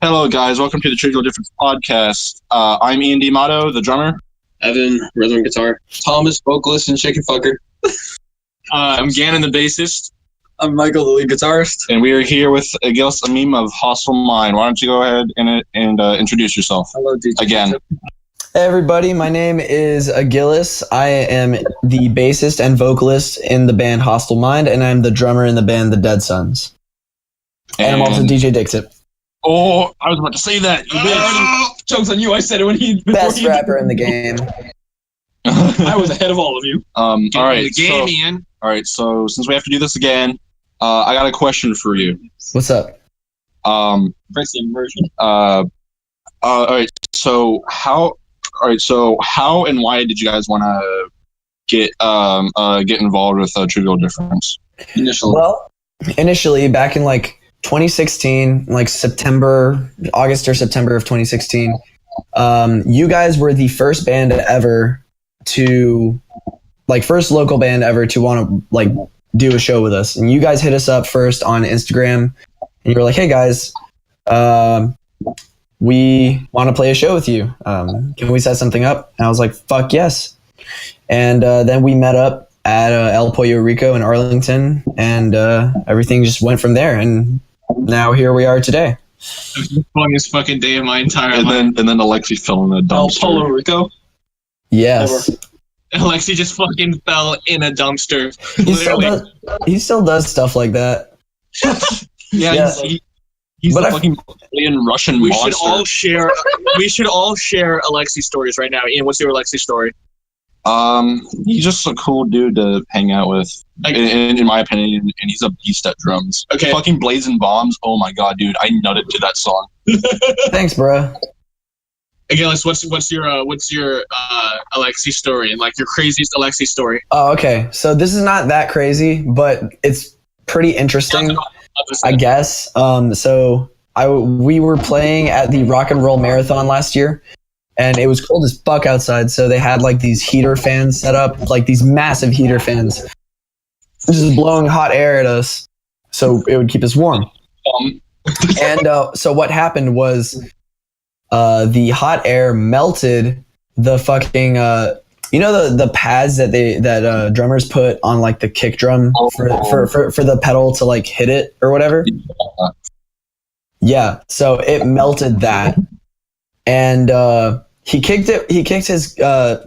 Hello, guys. Welcome to the Trivial Difference podcast. I'm Ian D'Amato, the drummer. Evan, rhythm guitar. Thomas, vocalist and chicken fucker. I'm Gannon, the bassist. I'm Michael, the lead guitarist. And we are here with Gillis Amim of Hostile Mind. Why don't you go ahead and introduce yourself? Hello, DJ. Again. Hey everybody, my name is Gillis. I am the bassist and vocalist in the band Hostile Mind, and I'm the drummer in the band The Dead Sons. And I'm also DJ Dixit. Oh, I was about to say that. Joke's on you, I said it when he... Best rapper in the game. I was ahead of all of you. All right, The game, Ian. All right, so since we have to do this again, I got a question for you. What's up? Press the inversion. All right, so how and why did you guys want to get involved with Trivial Difference? Initially, back in like 2016, like August or September of 2016, you guys were the first band ever to, like, first local band ever to want to like do a show with us, and you guys hit us up first on Instagram, and you were like, "Hey guys, we want to play a show with you. Can we set something up?" And I was like, "Fuck yes!" And then we met up at El Pollo Rico in Arlington, and everything just went from there. And now here we are today. It was the funniest fucking day of my entire life. And then Alexi fell in a dumpster. El Polo Rico. Yes, Alexi just fucking fell in a dumpster. he still does stuff like that. Yeah. He's But a fucking alien Russian We monster. should all share Alexi stories right now. Ian, what's your Alexi story? He's just a cool dude to hang out with, in my opinion, and he's a beast at drums. Okay. Fucking Blazing Bombs, oh my god, dude, I nutted to that song. Thanks, bro. Again, what's your Alexi story and like your craziest Alexi story? Oh, okay. So this is not that crazy, but it's pretty interesting, I guess. We were playing at the Rock and Roll Marathon last year, and it was cold as fuck outside. So they had like these heater fans set up, like these massive heater fans, just blowing hot air at us, so it would keep us warm. And so what happened was, the hot air melted the fucking the pads that drummers put on like the kick drum for the pedal to like hit it or whatever. Yeah, so it melted that, and he kicked his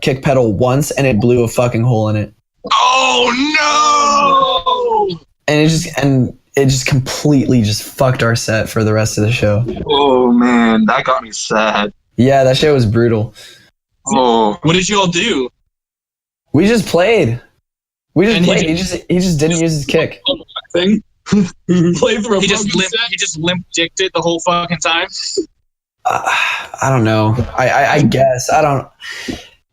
kick pedal once, and it blew a fucking hole in it. Oh no! And it just completely just fucked our set for the rest of the show. Oh man, that got me sad. Yeah, that shit was brutal. Oh, What did you all do? We just played. And He just didn't use his kick. Thing. Play through a He just broken set. limp dicked it the whole fucking time. I don't know. I guess I don't.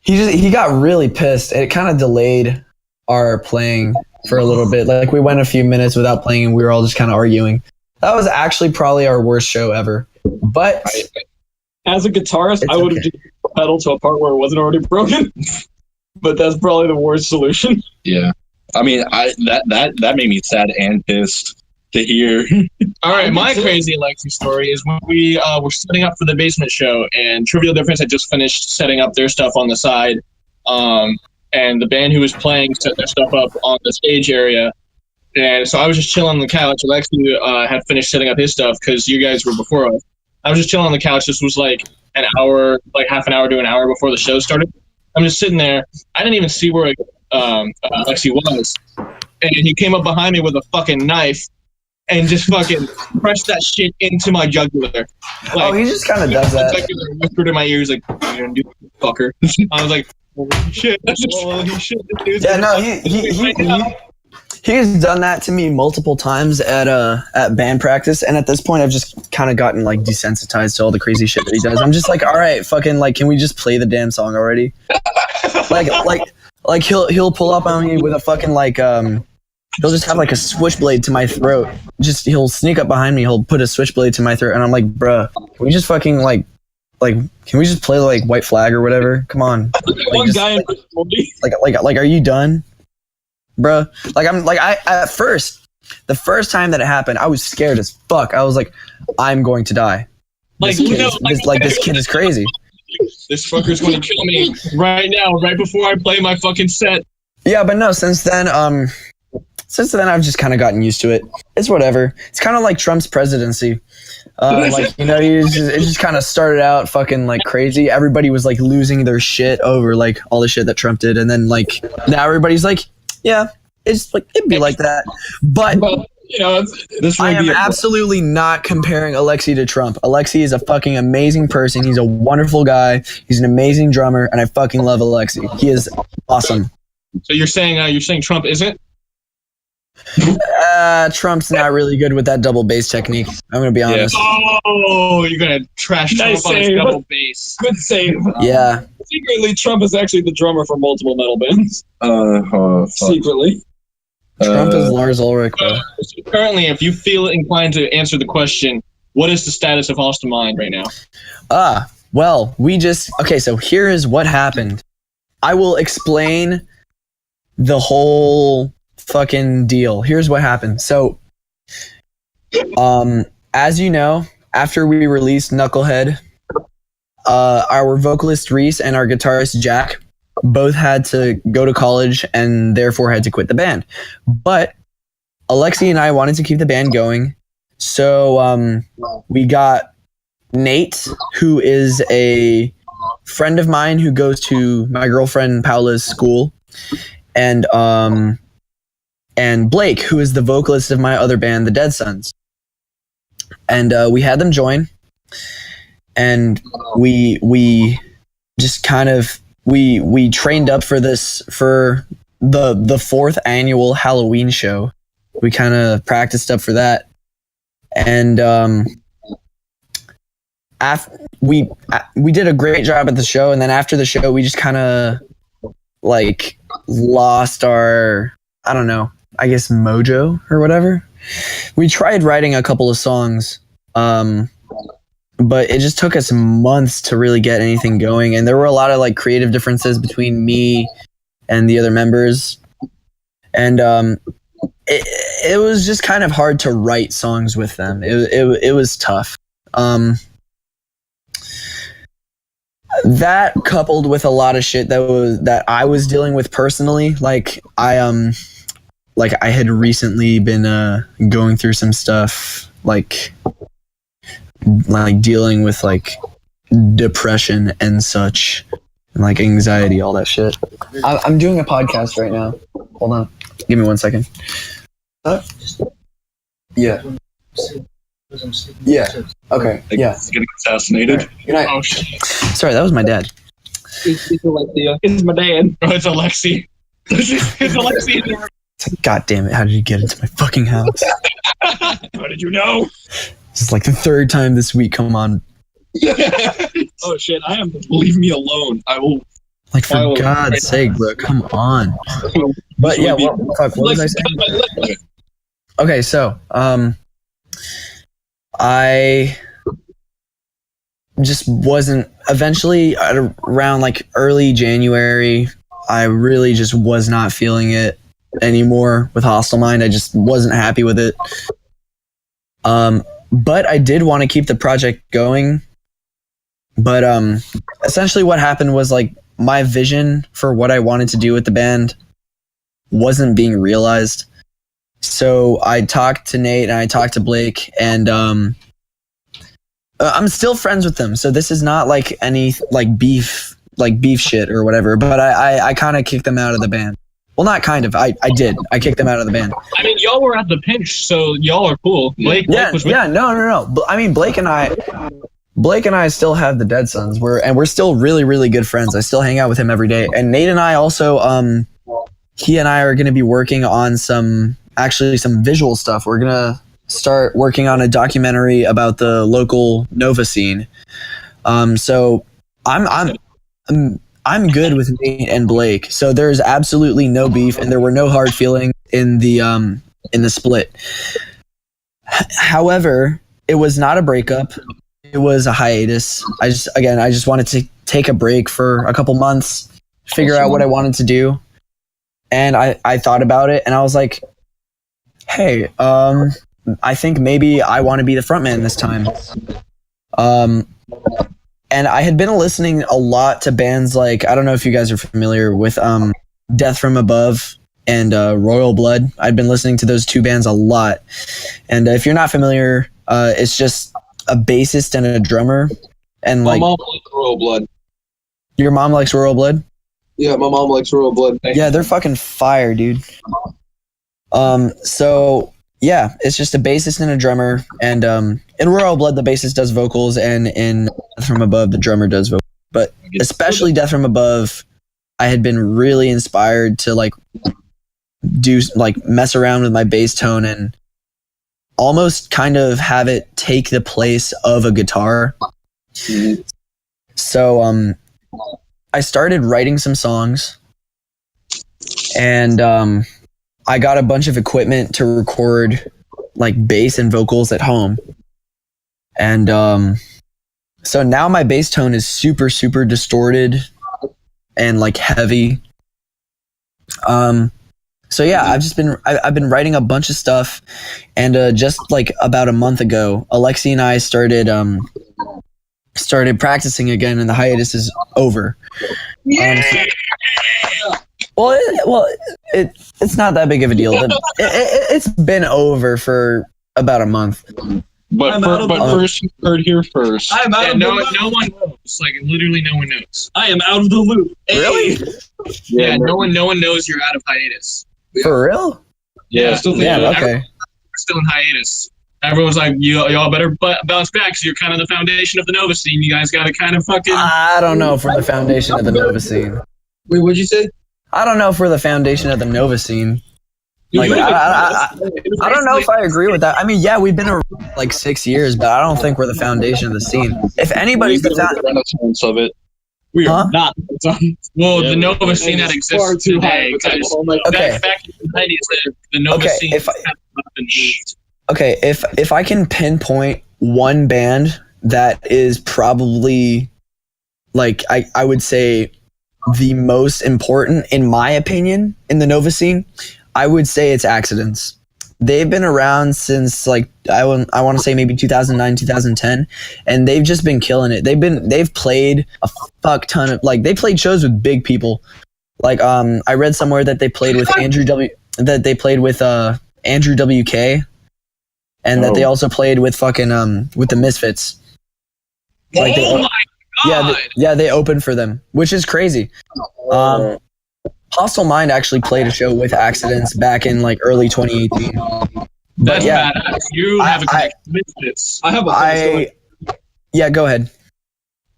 He got really pissed. It kind of delayed our playing for a little bit. Like we went a few minutes without playing, and we were all just kind of arguing. That was actually probably our worst show ever. But As a guitarist, It's I would have okay. just pedaled to a part where it wasn't already broken. But that's probably the worst solution. yeah. I mean, that made me sad and pissed to hear. All right, my too. crazy Alexi story is when we were setting up for the basement show, and Trivial Difference had just finished setting up their stuff on the side, and the band who was playing set their stuff up on the stage area, and so I was just chilling on the couch. Alexi had finished setting up his stuff because you guys were before us. I was just chilling on the couch. This was like an hour, like half an hour to an hour before the show started. I'm just sitting there. I didn't even see where Alexi was, and he came up behind me with a fucking knife and just fucking pressed that shit into my jugular. oh, he just kind of does that. Jugular whispered in my ears like, "What are you gonna do, fucker?" I was like, "Holy shit!" Holy shit! This dude's Yeah, no, fucking he's done that to me multiple times at band practice, and at this point, I've just kind of gotten like desensitized to all the crazy shit that he does. I'm just like, all right, fucking, like, can we just play the damn song already? like he'll pull up on me with a fucking like he'll just have like a switchblade to my throat. He'll sneak up behind me. He'll put a switchblade to my throat, and I'm like, bruh, can we just fucking like can we just play like White Flag or whatever? Come on, One just, guy in Rick and Morty. like, are you done, bruh? At first, the first time that it happened, I was scared as fuck. I was like, I'm going to die. Like, this kid is crazy. This fucker's going to kill me right now, right before I play my fucking set. Yeah, but no, since then I've just kind of gotten used to it. It's whatever. It's kind of like Trump's presidency. It just kind of started out fucking like crazy. Everybody was like losing their shit over like all the shit that Trump did, and then like now everybody's like, yeah, it's like it'd be like that. But I am absolutely not comparing Alexi to Trump. Alexi is a fucking amazing person. He's a wonderful guy. He's an amazing drummer, and I fucking love Alexi. He is awesome. So you're saying Trump isn't? Trump's not really good with that double bass technique. I'm gonna be honest. Oh, you're gonna trash Trump on his double bass. Good save. Yeah. Secretly, Trump is actually the drummer for multiple metal bands. Secretly. Trump is Lars Ulrich, bro. So currently, if you feel inclined to answer the question, what is the status of Hostile Mind right now? Well, so here is what happened. I will explain the whole fucking deal. Here's what happened. So, as you know, after we released Knucklehead, our vocalist Reese and our guitarist Jack both had to go to college and therefore had to quit the band. But Alexi and I wanted to keep the band going. So we got Nate, who is a friend of mine who goes to my girlfriend Paula's school, and Blake, who is the vocalist of my other band, the Dead Sons. And we had them join, and we just kind of we trained up for the 4th annual Halloween show. We kind of practiced up for that, and we did a great job at the show. And then after the show, we just kind of like lost our, I don't know, I guess mojo or whatever. We tried writing a couple of songs, but it just took us months to really get anything going. And there were a lot of like creative differences between me and the other members. And it was just kind of hard to write songs with them. It was tough. That coupled with a lot of shit that I was dealing with personally, like I had recently been going through some stuff like dealing with like depression and such, and like anxiety, all that shit. I'm doing a podcast right now. Hold on, give me 1 second. Yeah. Yeah. Okay. Yeah. He's getting assassinated. Good night. Oh shit! Sorry, that was my dad. It's my dad. Oh, it's Alexi. It's Alexi. God damn it! How did you get into my fucking house? How did you know? This is like the 3rd time this week. Come on. Oh shit! I am. Leave me alone. I will. Like, for God's sake, bro, come on. But yeah, what was I saying? Okay, so I just wasn't. Eventually, around like early January, I really just was not feeling it anymore with Hostile Mind. I just wasn't happy with it. But I did want to keep the project going. But essentially what happened was like my vision for what I wanted to do with the band wasn't being realized. So I talked to Nate and I talked to Blake, and I'm still friends with them. So this is not like any like beef shit or whatever, but I kind of kicked them out of the band. Well, not kind of. I did. I kicked them out of the band. I mean, y'all were at the pinch, so y'all are cool. Blake was with No. I mean, Blake and I still have the Dead Sons. We're still really, really good friends. I still hang out with him every day. And Nate and I also, he and I are going to be working on some visual stuff. We're going to start working on a documentary about the local Nova scene. So I'm good with Nate and Blake. So there's absolutely no beef, and there were no hard feelings in the split. However, it was not a breakup. It was a hiatus. I just wanted to take a break for a couple months, figure out what I wanted to do. And I thought about it, and I was like, hey, I think maybe I want to be the frontman this time. And I had been listening a lot to bands like, I don't know if you guys are familiar with Death from Above and Royal Blood. I'd been listening to those two bands a lot. And if you're not familiar, it's just a bassist and a drummer. And My like, mom likes Royal Blood. your mom likes Royal Blood? Yeah, my mom likes Royal Blood. Yeah, they're fucking fire, dude. So yeah, it's just a bassist and a drummer, and in Royal Blood the bassist does vocals, and in Death from Above the drummer does vocals. But especially Death from Above, I had been really inspired to like do like mess around with my bass tone and almost kind of have it take the place of a guitar. So I started writing some songs, and I got a bunch of equipment to record like bass and vocals at home. And so now my bass tone is super, super distorted and like heavy. So yeah, I've been writing a bunch of stuff, and just like about a month ago, Alexi and I started practicing again, and the hiatus is over. It's not that big of a deal. It's been over for about a month. But first, you heard here first. I'm out of no the one knows. Like literally, no one knows. I am out of the loop. Really? Yeah, no one knows you're out of hiatus. For real? Yeah, I still think Yeah, okay. We're still in hiatus. Everyone's like, y'all better bounce back because you're kind of the foundation of the Nova scene. You guys got to kind of fucking. I don't know if we're the foundation of the Nova scene. Wait, what'd you say? I don't know if we're the foundation of the Nova scene. Like, I don't know if I agree with that. I mean, yeah, we've been around like 6 years, but I don't think we're the foundation of the scene. If anybody's the renaissance of it. We are Huh? not. Well, Yeah, the Nova scene that it's far exists too today, high. guys. Okay. Back in the 90s, the Nova Okay, scene if I- has kind of been moved. Okay, if I can pinpoint one band that is probably like I would say the most important in my opinion in the Nova scene, I would say it's Accidents. They've been around since like I want to say maybe 2009, 2010, and they've just been killing it. They've played a fuck ton of like they played shows with big people. Like I read somewhere that they played with Andrew WK. And that they also played with fucking with the Misfits. Like Oh my god! Yeah, they opened for them, which is crazy. Hostile Mind actually played a show with Accidents back in like early 2018. That's yeah. badass. You have a connection with Misfits. I have a funny story. Yeah, go ahead.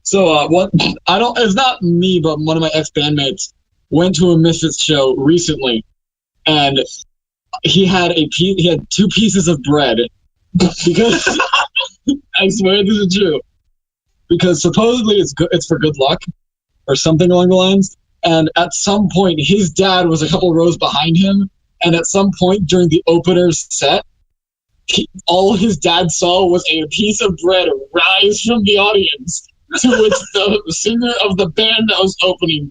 So what? I don't. It's not me, but one of my ex bandmates went to a Misfits show recently, and he had He had 2 pieces of bread because I swear this is true. Because supposedly it's good. It's for good luck, or something along the lines. And at some point, his dad was a couple rows behind him, and at some point during the opener's set, all his dad saw was a piece of bread rise from the audience, to which the singer of the band that was opening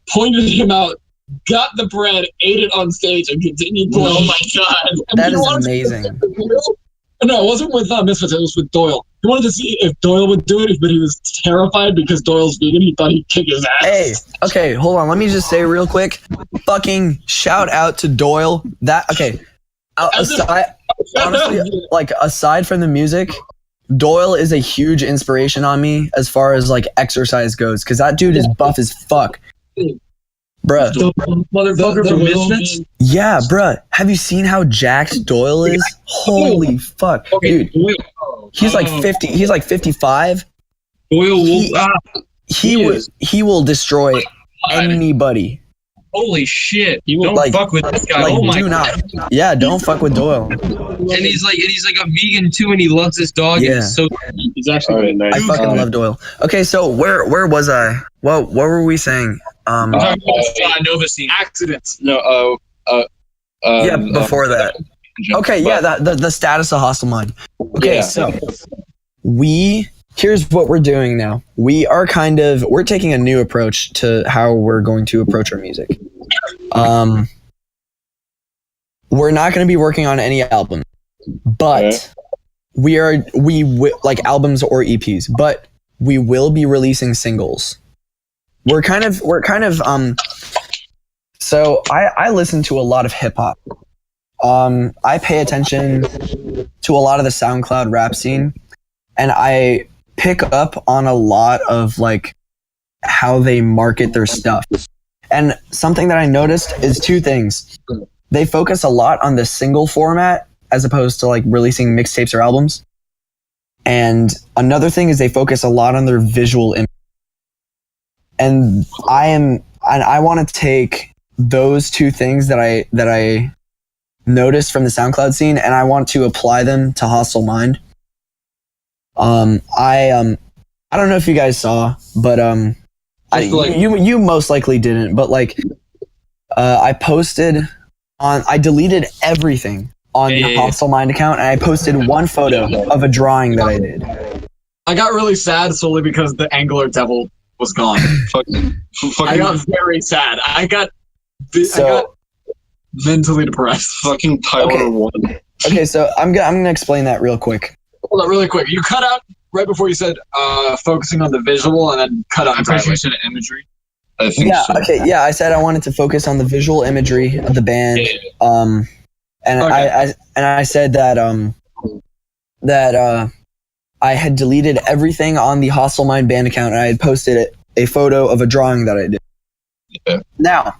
pointed him out, got the bread, ate it on stage, and continued playing. Oh my god! And That he is wanted to- amazing. No, it wasn't with Misfits, it was with Doyle. He wanted to see if Doyle would do it, but he was terrified because Doyle's vegan. He thought he'd kick his ass. Hey, okay, hold on. Let me just say real quick. Fucking shout out to Doyle. Honestly, like aside from the music, Doyle is a huge inspiration on me as far as like exercise goes, because that dude is buff as fuck. Bruh. Motherfucker from Misfits? Yeah, bruh. Have you seen how jacked Doyle is? Holy fuck. Okay, Dude, he's like 50, he's like 55. Doyle He- He will destroy anybody. Holy shit! He will, Don't like- fuck with this guy. Like, Oh my do god! not. Yeah, don't fuck with Doyle. And he's like a vegan too, and he loves his dog. Yeah. And it's so He's actually I fucking love Doyle. Okay, so where was I? What were we saying? I'm talking about Nova scene. accidents. No, Yeah, before that. Okay, yeah, the status of Hostile Mind. Okay, Yeah. so here's what we're doing now. We're taking a new approach to how we're going to approach our music. We're not going to be working on any album, but like albums or EPs, but we will be releasing singles. We're kind of so I listen to a lot of hip hop. I pay attention to a lot of the SoundCloud rap scene, and I pick up on a lot of like how they market their stuff. And something that I noticed is two things. They focus a lot on the single format as opposed to like releasing mixtapes or albums. And another thing is they focus a lot on their visual image. And I want to take those two things that I noticed from the SoundCloud scene, and I want to apply them to Hostile Mind. I don't know if you guys saw, but you most likely didn't, but like I deleted everything on the Hostile Mind account, and I posted one photo of a drawing that I did. I got really sad solely because the Angler Devil was gone. I got very sad. I got mentally depressed. Fucking Tyler won. Okay, so I'm gonna explain that real quick. Hold on, really quick. You cut out right before you said focusing on the visual, and then cut out. I'm pretty sure you said imagery. I think Yeah, so. okay, yeah. I said I wanted to focus on the visual imagery of the band. And Okay. I said that I had deleted everything on the Hostile Mind band account, and I had posted a photo of a drawing that I did. Yeah. Now,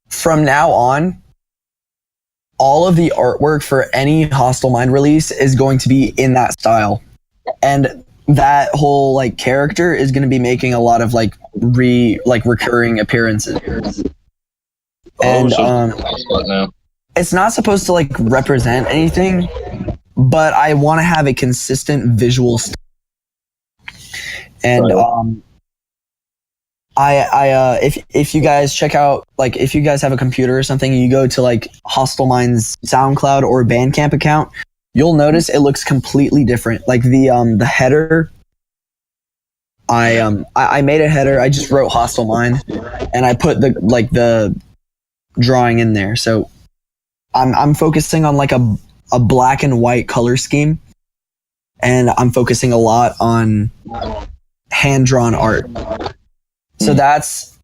from now on, all of the artwork for any Hostile Mind release is going to be in that style, and that whole like character is going to be making a lot of like recurring appearances. And now. it's not supposed to like represent anything, but I want to have a consistent visual style. And if you guys check out, like, if you guys have a computer or something, you go to like Hostile Mind's SoundCloud or Bandcamp account, you'll notice it looks completely different. Like the header, I made a header. I just wrote Hostile Mind, and I put the drawing in there. So I'm focusing on like a black and white color scheme, and I'm focusing a lot on hand drawn art. So that's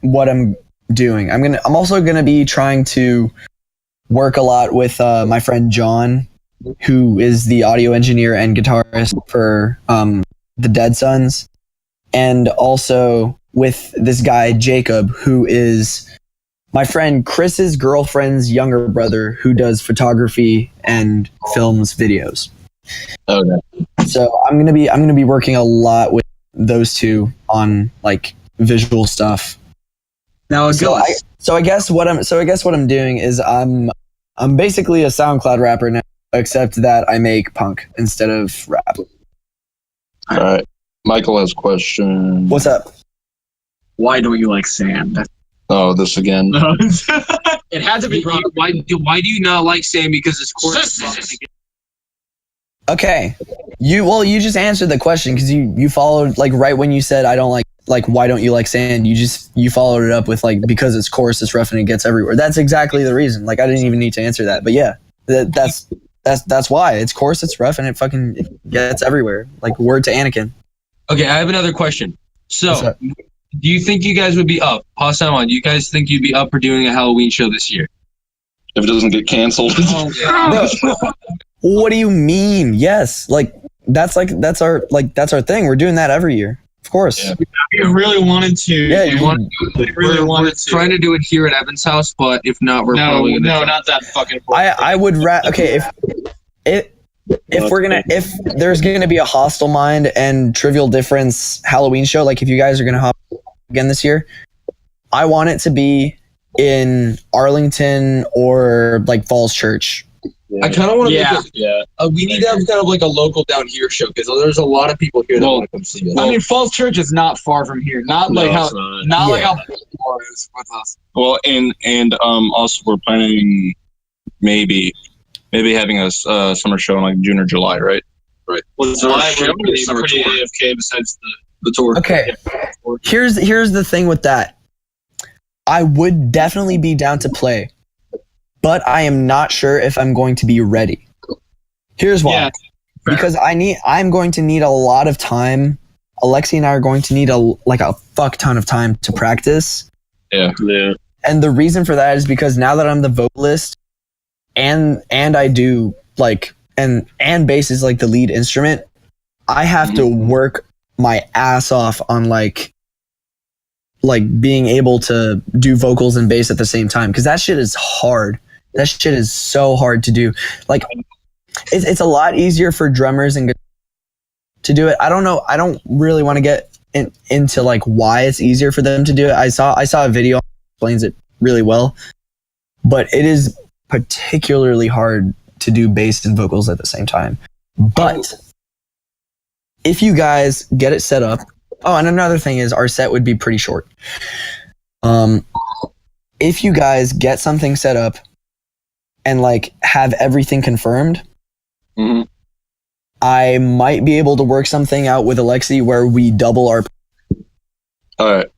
what I'm doing. I'm also gonna be trying to work a lot with my friend John, who is the audio engineer and guitarist for the Dead Sons, and also with this guy Jacob, who is my friend Chris's girlfriend's younger brother, who does photography and films videos. Okay. So I'm gonna be working a lot with those two on like visual stuff. Now, So I guess what I'm doing is I'm basically a SoundCloud rapper now, except that I make punk instead of rap. All right. Michael has a question. What's up? why don't you like sand? Oh, this again. It had to be wrong. Why do you not like sand? Because it's coarse. Okay, you just answered the question because you followed like right when you said I don't like why don't you like sand? You followed it up with like because it's coarse, it's rough, and it gets everywhere. That's exactly the reason. Like I didn't even need to answer that, but yeah, that's why it's coarse, it's rough, and it gets everywhere. Like word to Anakin. Okay, I have another question. What's So, up? do you think you guys would be up? Pause time on. Do you guys think you'd be up for doing a Halloween show this year? If it doesn't get canceled. No. What do you mean? Yes, that's our thing. We're doing that every year, of course. Yeah. We really wanted to. Yeah, we really we're wanted to. trying to do it here at Evan's house, but if not, we're No, probably gonna try. not that fucking. I would okay if there's gonna be a Hostile Mind and Trivial Difference Halloween show, like if you guys are gonna hop again this year, I want it to be in Arlington or like Falls Church. I kind of want to Yeah. make it. Yeah. We need to have kind of like a local down here show because there's a lot of people here that want to come see us. I mean, Falls Church is not far from here. Not like how Yeah. Baltimore is with us. Well, and also we're planning maybe having a summer show in like June or July, right? Right. Well, July, we're doing a pretty summer tour. AFK besides The tour. Okay, here's the thing with that. I would definitely be down to play, but I am not sure if I'm going to be ready. Here's why. Yeah, fair. Because I'm going to need a lot of time. Alexi and I are going to need a fuck ton of time to practice. Yeah. And the reason for that is because now that I'm the vocalist and I do like and bass is like the lead instrument, I have to work my ass off on like being able to do vocals and bass at the same time, because that shit is hard. That shit is so hard to do. Like it's a lot easier for drummers and to do it. I don't know. I don't really want to get into like why it's easier for them to do it. I saw a video that explains it really well, but it is particularly hard to do bass and vocals at the same time. But if you guys get it set up, oh, and another thing is our set would be pretty short. If you guys get something set up and like have everything confirmed, Mhm. I might be able to work something out with Alexi where we double our. All right.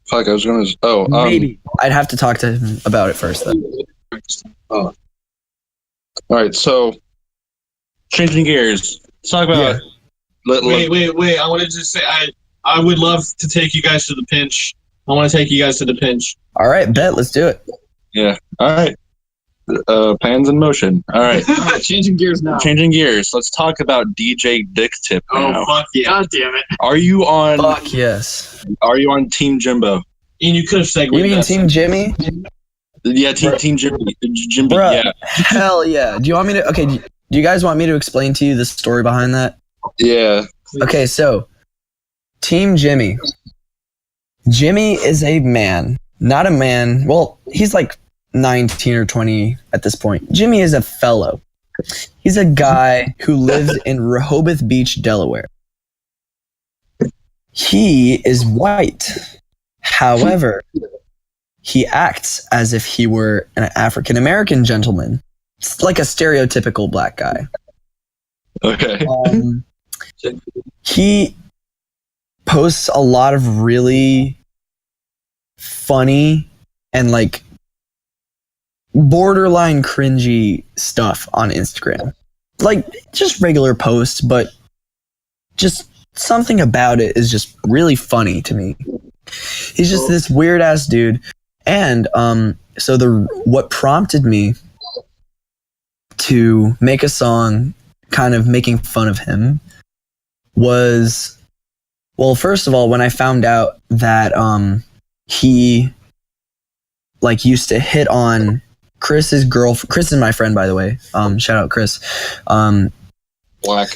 Fuck, I was gonna. Maybe I'd have to talk to him about it first, though. All right. So, changing gears. Let's talk about. Wait. I wanted to say I would love to take you guys to the pinch. I want to take you guys to the pinch. All right, bet. Let's do it. Yeah. All right. Plans in motion. All right. Changing gears now. Changing gears. Let's talk about DJ Dick Tip now. Oh fuck yeah! God damn it. Are you on? Fuck yes. Are you on Team Jimbo? Ian, you could have segued. You mean that. Team Jimmy? Yeah, Team Jimmy. Jimmy. Bruh, Yeah. hell yeah. Do you want me to? Okay. Do you guys want me to explain to you the story behind that? Yeah. Okay, so Team Jimmy. Jimmy is a man, not a man. Well, he's like 19 or 20 at this point. Jimmy is a fellow. He's a guy who lives in Rehoboth Beach, Delaware. He is white. However, he acts as if he were an African American gentleman. It's like a stereotypical black guy. Okay. He posts a lot of really funny and like borderline cringy stuff on Instagram. Like just regular posts, but just something about it is just really funny to me. He's just this weird ass dude. And so what prompted me to make a song kind of making fun of him was, well, first of all, when I found out that he like used to hit on Chris's girlfriend. Chris is my friend, by the way. Shout out Chris. Black.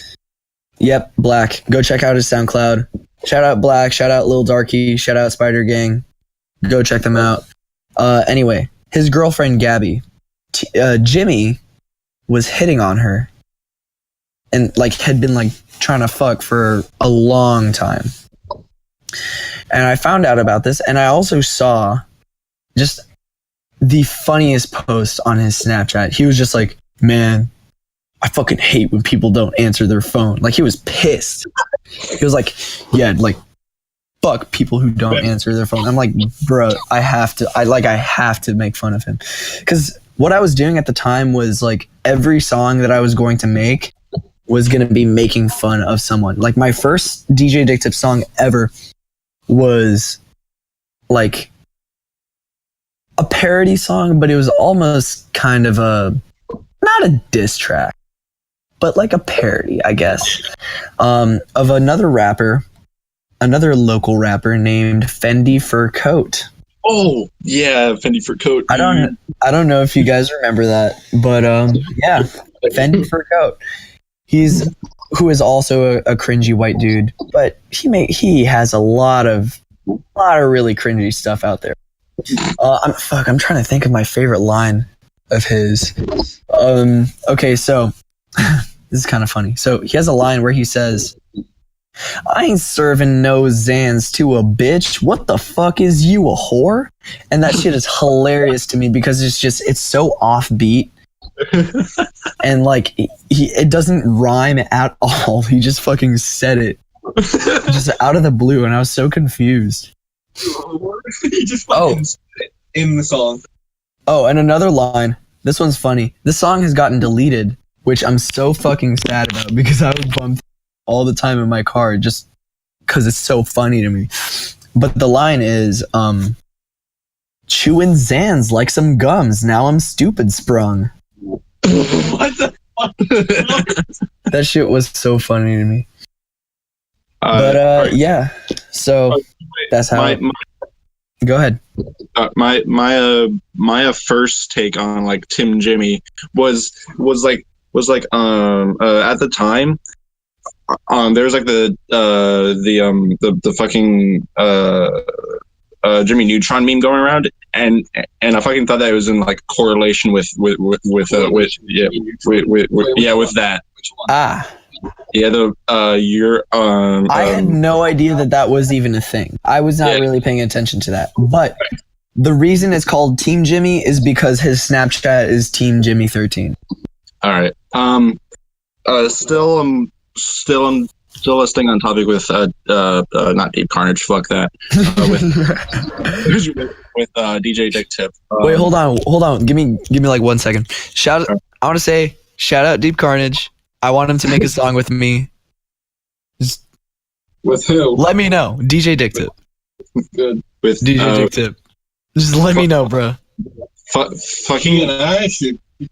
Yep, Black. Go check out his SoundCloud. Shout out Black. Shout out Lil Darky. Shout out Spider Gang. Go check them out. Anyway, his girlfriend Gabby, Jimmy, was hitting on her, and like had been like trying to fuck for a long time. And I found out about this, and I also saw just the funniest post on his Snapchat. He was just like, "Man, I fucking hate when people don't answer their phone." Like he was pissed. He was like, "Yeah, like fuck people who don't answer their phone." I'm like, "Bro, I have to make fun of him." Cuz what I was doing at the time was like every song that I was going to make was going to be making fun of someone. Like my first DJ Dick Tip song ever was like a parody song, but it was almost kind of not a diss track, but like a parody, I guess, of another local rapper named Fendi Fur Coat. Oh yeah, Fendi Fur Coat. I don't know if you guys remember that, but yeah, Fendi Fur Coat. Who is also a cringy white dude, but he has a lot of really cringy stuff out there. I'm trying to think of my favorite line of his. Okay, so this is kind of funny. So he has a line where he says, "I ain't serving no Zans to a bitch. What the fuck is you, a whore?" And that shit is hilarious to me because it's so offbeat. And like it doesn't rhyme at all. He just fucking said it just out of the blue, and I was so confused. He just fucking said it in the song. Oh, and another line. This one's funny. This song has gotten deleted, which I'm so fucking sad about because I would bump all the time in my car just because it's so funny to me. But the line is, chewing Zans like some gums. Now I'm stupid sprung. What the fuck? That shit was so funny to me. Alright. Yeah. So that's how. Go ahead. My first take on like Tim Jimmy was like at the time there was like the fucking Jimmy Neutron meme going around, and I fucking thought that it was in like correlation with that. Yeah, I had no idea that was even a thing. I was not really paying attention to that. But the reason it's called Team Jimmy is because his Snapchat is Team Jimmy 13. All right. Still staying on topic with not Deep Carnage. Fuck that. With DJ Dick Tip. Wait, hold on. Give me like 1 second. I want to say shout out Deep Carnage. I want him to make a song with me. Just With who? let me know. DJ Dick Tip. Good. With DJ Dick Tip. Just let me know, bro. fucking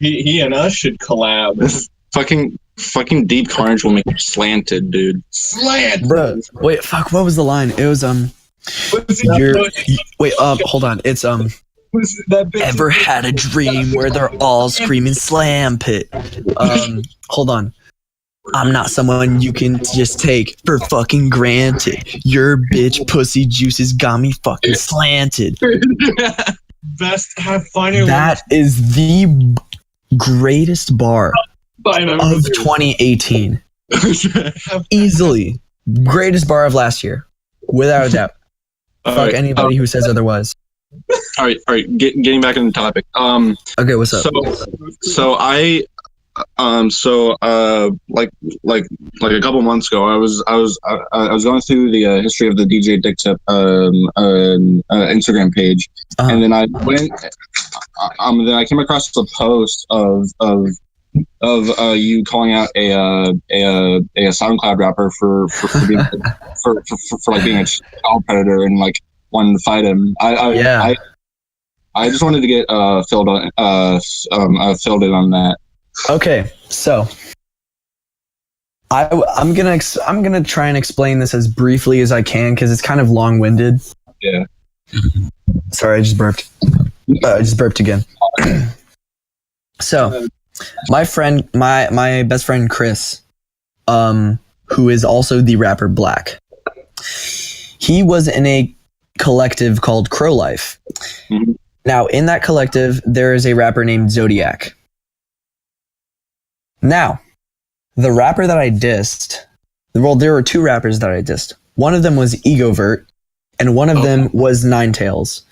He and us should collab. fucking Deep Carnage will make you slanted, dude. Slant. Bro, wait, fuck, what was the line? It was hold on. It's ever had a dream where they're all screaming slam pit. Hold on. I'm not someone you can just take for fucking granted. Your bitch pussy juices got me fucking slanted. Best have fun. That is the greatest bar of 2018. Easily. Greatest bar of last year. Without a doubt. Fuck anybody who says otherwise. All right. Getting back into the topic. Okay, what's up? So I like a couple months ago, I was going through the history of the DJ Dick Tip Instagram page, and then I went, then I came across a post of you calling out a SoundCloud rapper for being for like being a child predator and like wanting to fight him. I just wanted to get filled in on that. Okay, so I'm gonna try and explain this as briefly as I can because it's kind of long-winded. Yeah. Sorry, I just burped. I just burped again. So, my friend, my best friend Chris, who is also the rapper Black, he was in a collective called Crow Life. Mm-hmm. Now, in that collective, there is a rapper named Zodiac. Now, the rapper that I dissed, well, there were two rappers that I dissed. One of them was Egovert, and one of them was Nine Tails.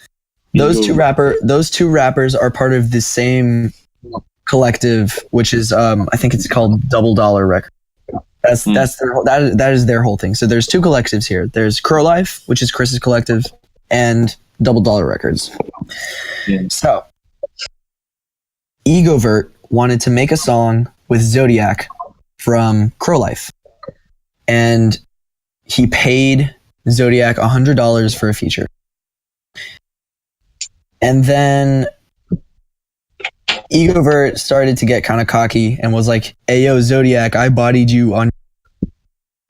Those two rappers are part of the same collective, which is I think it's called Double Dollar Records. That is their whole thing. So there's two collectives here. There's Crow Life, which is Chris's collective, and Double Dollar Records. Yeah. So Egovert wanted to make a song with Zodiac from Crow Life, and he paid Zodiac $100 for a feature. And then Egovert started to get kind of cocky and was like, "Hey yo, Zodiac, I bodied you on."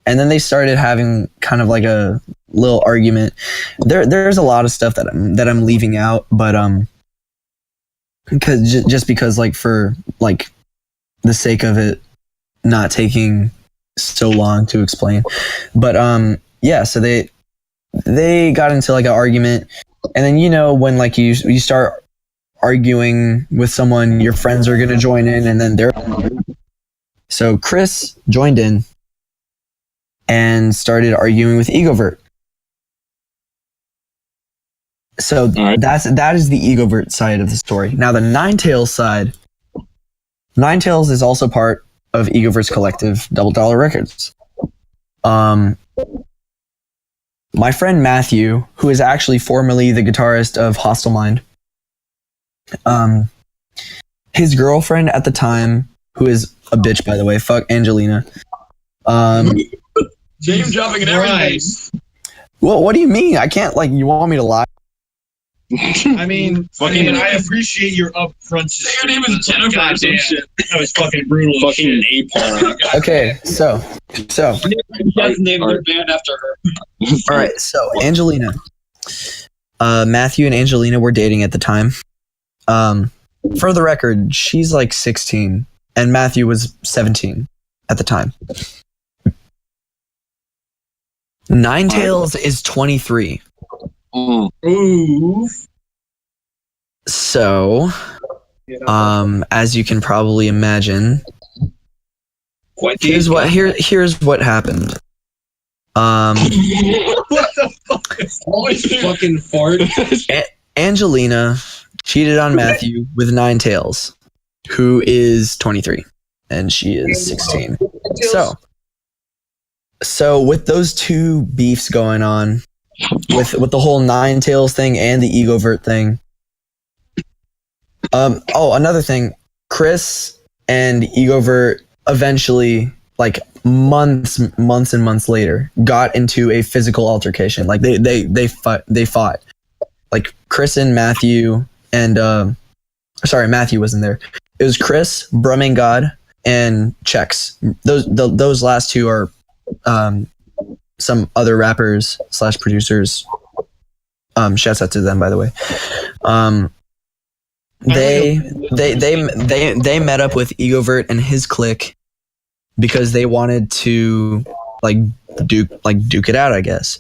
And then they started having kind of like a little argument. There's a lot of stuff that I'm leaving out, but because like for like the sake of it not taking so long to explain. But yeah, so they got into like an argument, and then when like you start arguing with someone, your friends are gonna join in, and then so Chris joined in and started arguing with Egovert. So that is the Egovert side of the story. Now the Nine Tails side. Nine Tails is also part of Egovert's collective, Double Dollar Records. My friend Matthew, who is actually formerly the guitarist of Hostile Mind, his girlfriend at the time, who is a bitch by the way, fuck Angelina. Name dropping and everything. Christ. Well, what do you mean? I can't, like, you want me to lie? I mean, I appreciate your upfront. Your name is Jennifer or some shit. That was fucking brutal. as Fucking shit. napalm. Okay, so, He has named their band after her. all right, so Angelina. Matthew and Angelina were dating at the time. For the record, she's like 16, and Matthew was 17 at the time. Ninetales is 23. Ooh. So, as you can probably imagine, here's what happened. What the fuck is fucking fart? Angelina cheated on Matthew with Ninetales, who is 23, and she is 16. So with those two beefs going on, with the whole Ninetales thing and the Egovert thing. Another thing, Chris and Egovert eventually, like months and months later, got into a physical altercation. Like they fought. Like Chris and Matthew and sorry, Matthew wasn't there. It was Chris, Brumming God, and Chex. Those last two are some other rappers / producers. Shouts out to them, by the way. They met up with Egovert and his clique because they wanted to duke it out, I guess.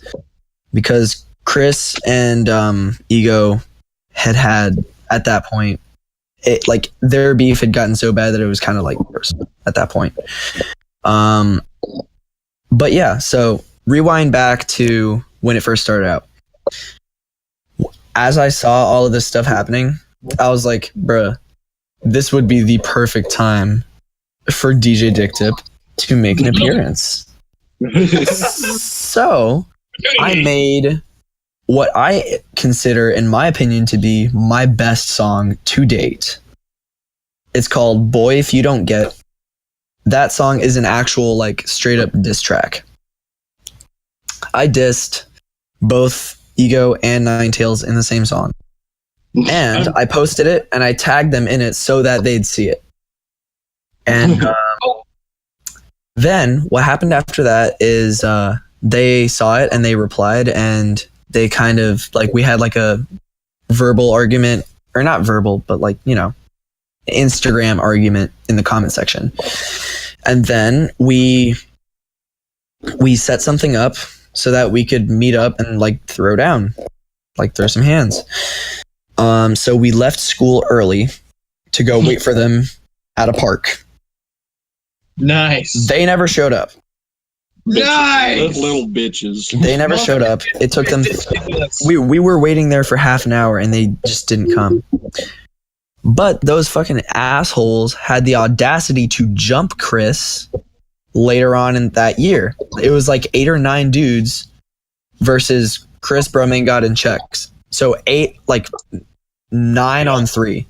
Because Chris and Ego had at that point, their beef had gotten so bad that it was kind of like worse at that point. But yeah, so rewind back to when it first started out. As I saw all of this stuff happening, I was like, bruh, this would be the perfect time for DJ Dick Tip to make an appearance. So I made what I consider, in my opinion, to be my best song to date. It's called Boy If You Don't Get. That song is an actual, like, straight up diss track. I dissed both Ego and Ninetales in the same song. And I posted it and I tagged them in it so that they'd see it. And then what happened after that is they saw it and they replied, and they kind of, like, we had like a verbal argument, or not verbal, but like, you know, Instagram argument in the comment section. And then we set something up so that we could meet up and like throw some hands. So we left school early to go wait for them at a park. Nice. They never showed up. Nice. Little bitches. They never showed up. It took them. We were waiting there for half an hour and they just didn't come. But those fucking assholes had the audacity to jump Chris later on in that year. It was like 8 or 9 dudes versus Chris, Brumming God, and Chex. So 9 on 3,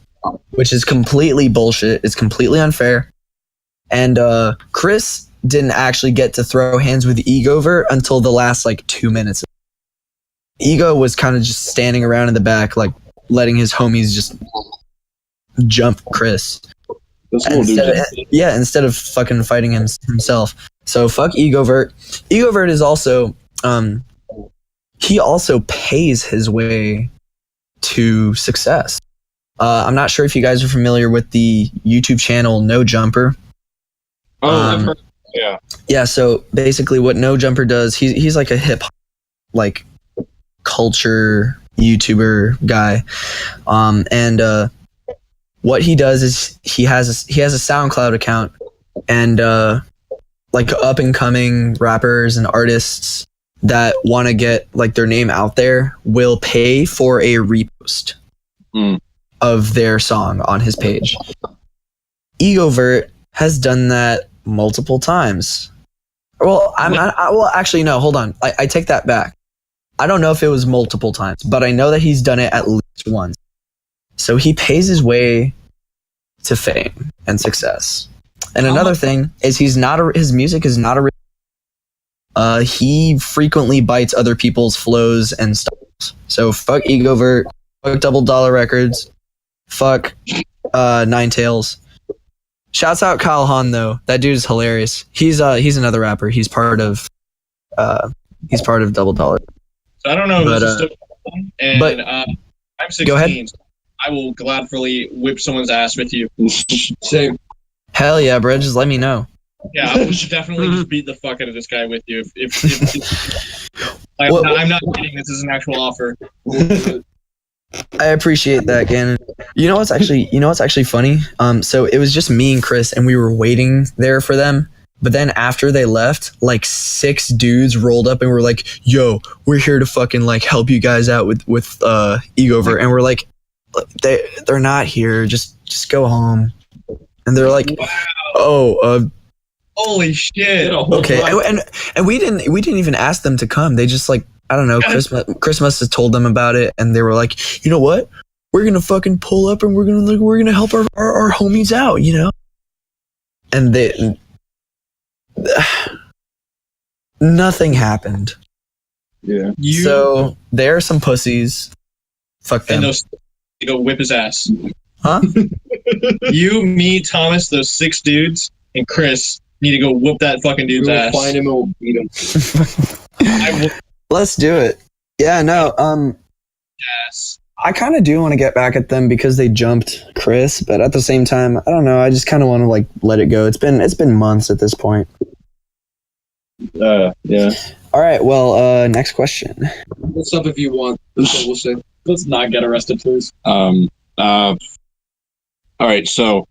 which is completely bullshit. It's completely unfair. And Chris didn't actually get to throw hands with Egovert until the last 2 minutes. Ego was kind of just standing around in the back, like letting his homies just jump Chris. Instead of fucking fighting himself. So fuck Egovert. Egovert is also he also pays his way to success. I'm not sure if you guys are familiar with the YouTube channel No Jumper. I've heard. Yeah. Yeah, so basically what No Jumper does, he's like a hip culture YouTuber guy. And what he does is he has a SoundCloud account, and up and coming rappers and artists that want to get their name out there will pay for a repost of their song on his page. Egovert has done that multiple times. Well, actually no, hold on. I take that back. I don't know if it was multiple times, but I know that he's done it at least once. So he pays his way to fame and success. And another thing is his music is not he frequently bites other people's flows and styles. So fuck Egovert, fuck Double Dollar Records, fuck Nine Tails. Shouts out Kyle Hahn though. That dude is hilarious. He's another rapper. He's part of Double Dollar. So I don't know But, who's still and I'm 16. Go ahead. So I will gladly whip someone's ass with you. Same. Hell yeah, bro. Just let me know. Yeah, I will definitely just beat the fuck out of this guy with you. Like, Well- I'm not kidding. This is an actual offer. I appreciate that, Gannon. You know what's actually funny? So it was just me and Chris, and we were waiting there for them. But then after they left, like 6 dudes rolled up and were like, "Yo, we're here to fucking like help you guys out with Egovert," and we're like, "They're not here. Just go home." And they're like, "Oh, Holy shit! okay." And we didn't even ask them to come. They just like, I don't know. Chris must have told them about it, and they were like, "You know what? We're gonna fucking pull up, and we're gonna help our homies out, you know." And nothing happened. Yeah. So they're some pussies. Fuck them. And those you go whip his ass. Huh? You, me, Thomas, those 6 dudes, and Chris need to go whoop that fucking dude's ass. Find him and we'll beat him. I will Let's do it. Yeah. No. ass. I kind of do want to get back at them because they jumped Chris, but at the same time, I don't know. I just kind of want to like let it go. It's been months at this point. Yeah. All right. Well, next question. What's up if you want? That's what we'll say. Let's not get arrested, please. All right. So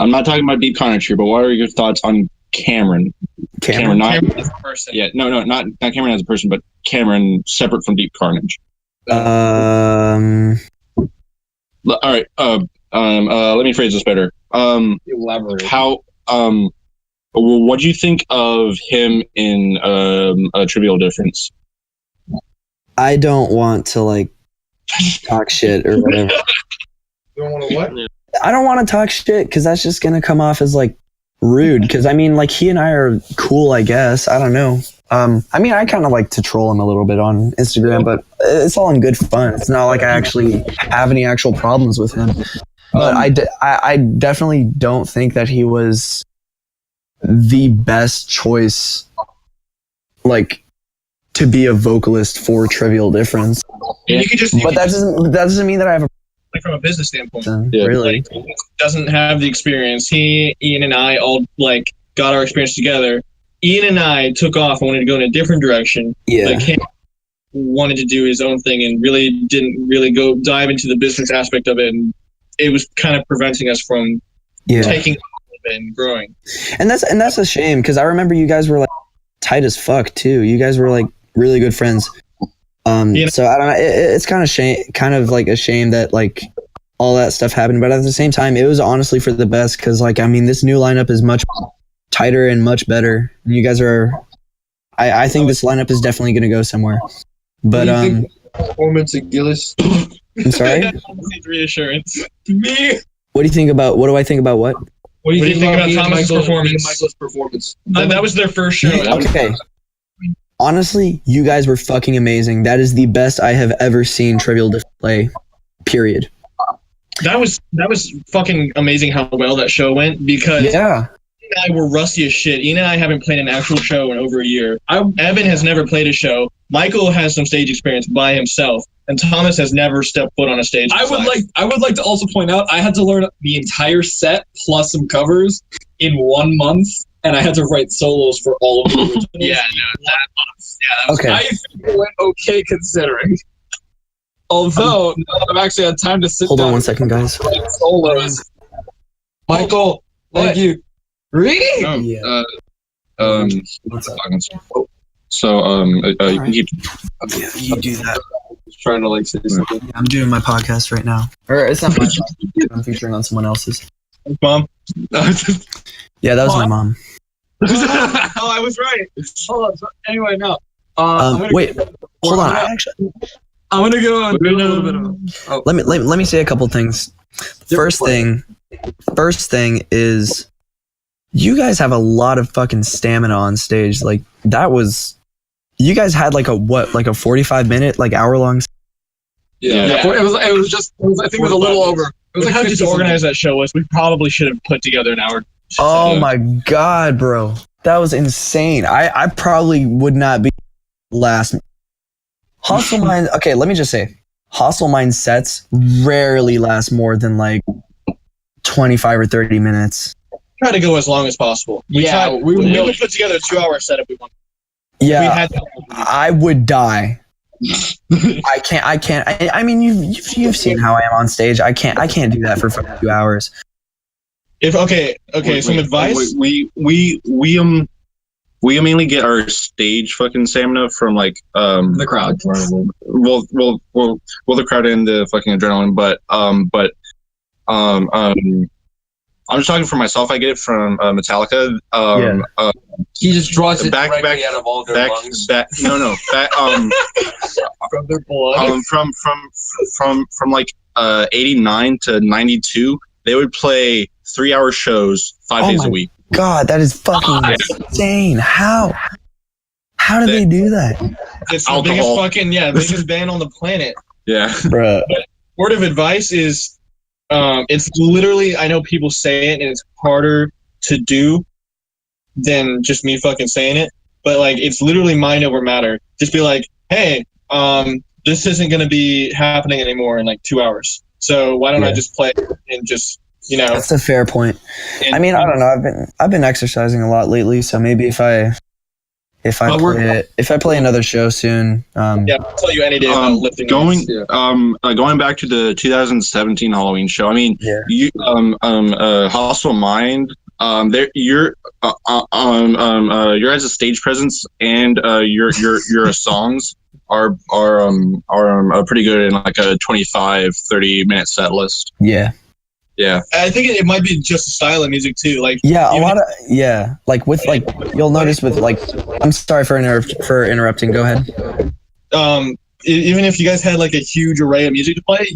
I'm not talking about Deep Carnage here, but what are your thoughts on Cameron? Cameron. Not Cameron as a person. yeah. No. Not Cameron as a person, but Cameron separate from Deep Carnage. Um. All right. Let me phrase this better. Elaborate. How what do you think of him in a Trivial Difference? I don't want to like talk shit or whatever. You don't want to what? I don't want to talk shit because that's just gonna come off as like rude. Because I mean, like he and I are cool, I guess. I don't know. I mean, I kind of like to troll him a little bit on Instagram, but it's all in good fun. It's not like I actually have any actual problems with him. But I definitely don't think that he was the best choice, like, to be a vocalist for Trivial Difference. And you could just, But that doesn't mean that I have a like, from a business standpoint, person, Yeah. really. like, he doesn't have the experience. He, Ian, and I all like got our experience together. Ian and I took off and wanted to go in a different direction. Yeah. But Cam wanted to do his own thing and really didn't really go dive into the business aspect of it, and it was kind of preventing us from Yeah. taking off and growing. And that's a shame because I remember you guys were like tight as fuck too. You guys were like really good friends. Yeah. So I don't know. It's kind of like a shame that like all that stuff happened, but at the same time, it was honestly for the best because like I mean, this new lineup is much tighter and much better. And you guys are. I think this lineup is definitely going to go somewhere. But What do you think performance at Gillis. I'm sorry. That needs reassurance. Me. What do you think about? What do I think about what? What do you think about me and Thomas's Michael's- performance? me and Michael's performance. That was their first show. Okay. Honestly, you guys were fucking amazing. That is the best I have ever seen Trivial Difference play. Period. That was fucking amazing how well that show went because Yeah. Ian and I were rusty as shit. Ian and I haven't played an actual show in over a year. Evan has never played a show. Michael has some stage experience by himself, and Thomas has never stepped foot on a stage. I would like to also point out I had to learn the entire set plus some covers in 1 month, and I had to write solos for all of them. Yeah, no, that was Okay. I think it went okay considering. Although now that I've actually had time to sit Hold down on one and second, guys. write solos. Michael, thank you. Really? Oh, Yeah. What's up? So Alright. you Yeah, you do that. Just trying to like say something. Yeah, I'm doing my podcast right now. Or it's not my podcast. I'm featuring on someone else's. Mom. Yeah, that was my mom. Oh, I was right. Hold on. So anyway, no. I'm gonna- Wait, hold on. I'm gonna go and do a little bit of. Let me say a couple things. First thing is, you guys have a lot of fucking stamina on stage. Like that was, you guys had like a 45-minute, like hour-long. Yeah. It was I think it was a little over. It was like how 50 disorganized that show was. We probably should have put together an hour. Oh my god, bro, that was insane. I probably would not be last. Hostile Mind. Okay, let me just say, Hostile Mind sets rarely last more than like 25 or 30 minutes. Try to go as long as possible. We would put together a 2-hour set if we wanted. Yeah, I would die. I can't. I mean, you've seen how I am on stage. I can't do that for 2 hours. If some advice. We mainly get our stage fucking stamina from like the crowd. Well, the crowd and the fucking adrenaline, but I'm just talking for myself. I get it from Metallica. He just draws it back directly out of all their lungs. From their blood. From like 89 to 92, they would play 3-hour shows 5 days a week. God, that is fucking insane. How do they do that? It's the biggest biggest band on the planet. Yeah, bruh. But word of advice is, it's literally, I know people say it and it's harder to do than just me fucking saying it, but like it's literally mind over matter. Just be like, hey, this isn't gonna be happening anymore in like 2 hours. So why don't I just play and just, That's a fair point. I mean, I don't know. I've been exercising a lot lately, so maybe if I play another show soon. I'll tell you any day about lifting. Going back to the 2017 Halloween show. I mean, you Hostile Mind. Your guys' stage presence and your songs are pretty good in like a 25-30 minute set list. Yeah. Yeah, I think it might be just a style of music too. Like like with like you'll notice with like, I'm sorry for interrupting. Go ahead. Even if you guys had like a huge array of music to play,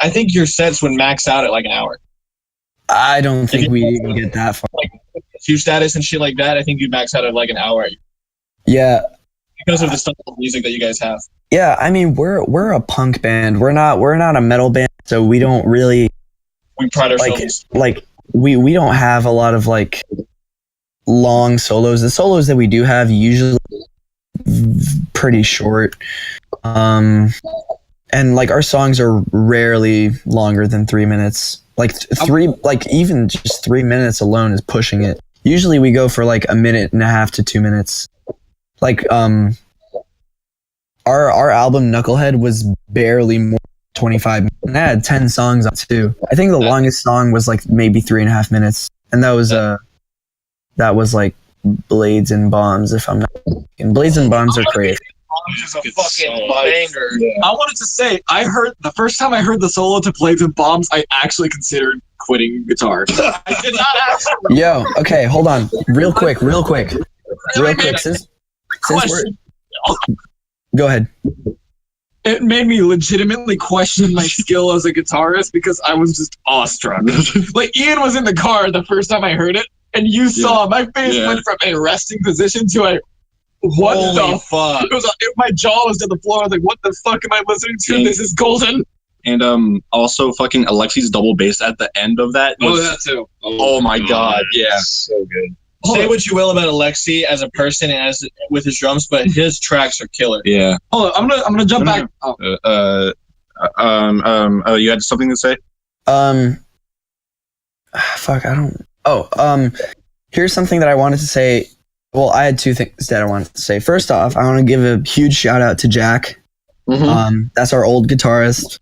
I think your sets would max out at like an hour. I don't think we even get that far. Like huge status and shit like that, I think you'd max out at like an hour. Yeah, because of the style of music that you guys have. Yeah, I mean we're a punk band. We're not a metal band, so we don't really. We pride ourselves. Like we don't have a lot of like long solos. The solos that we do have usually pretty short. And like our songs are rarely longer than 3 minutes. Like even just 3 minutes alone is pushing it. Usually we go for like 1.5 to 2 minutes. Like our album Knucklehead was barely more 25 minutes. And I had 10 songs on too. I think the longest song was like maybe 3.5 minutes, and that was like Blades and Bombs. If I'm not mistaken. Blades and Bombs are crazy. Bombs is a fucking banger. I wanted to say, the first time I heard the solo to Blades and Bombs, I actually considered quitting guitar. I did not ask. Yo, okay, hold on, real quick. Since we're, go ahead. It made me legitimately question my skill as a guitarist because I was just awestruck. Like Ian was in the car the first time I heard it, and you saw my face went from a resting position to a what the fuck? It was my jaw was to the floor. I was like, what the fuck am I listening to? This is golden. And also fucking Alexi's double bass at the end of that. That too. Oh my god, yeah, so good. Say what you will about Alexi as a person and as with his drums, but his tracks are killer. Yeah. Hold on, I'm gonna jump back. You had something to say? Fuck, I don't. Here's something that I wanted to say. Well, I had two things that I wanted to say. First off, I want to give a huge shout out to Jack. Mm-hmm. That's our old guitarist.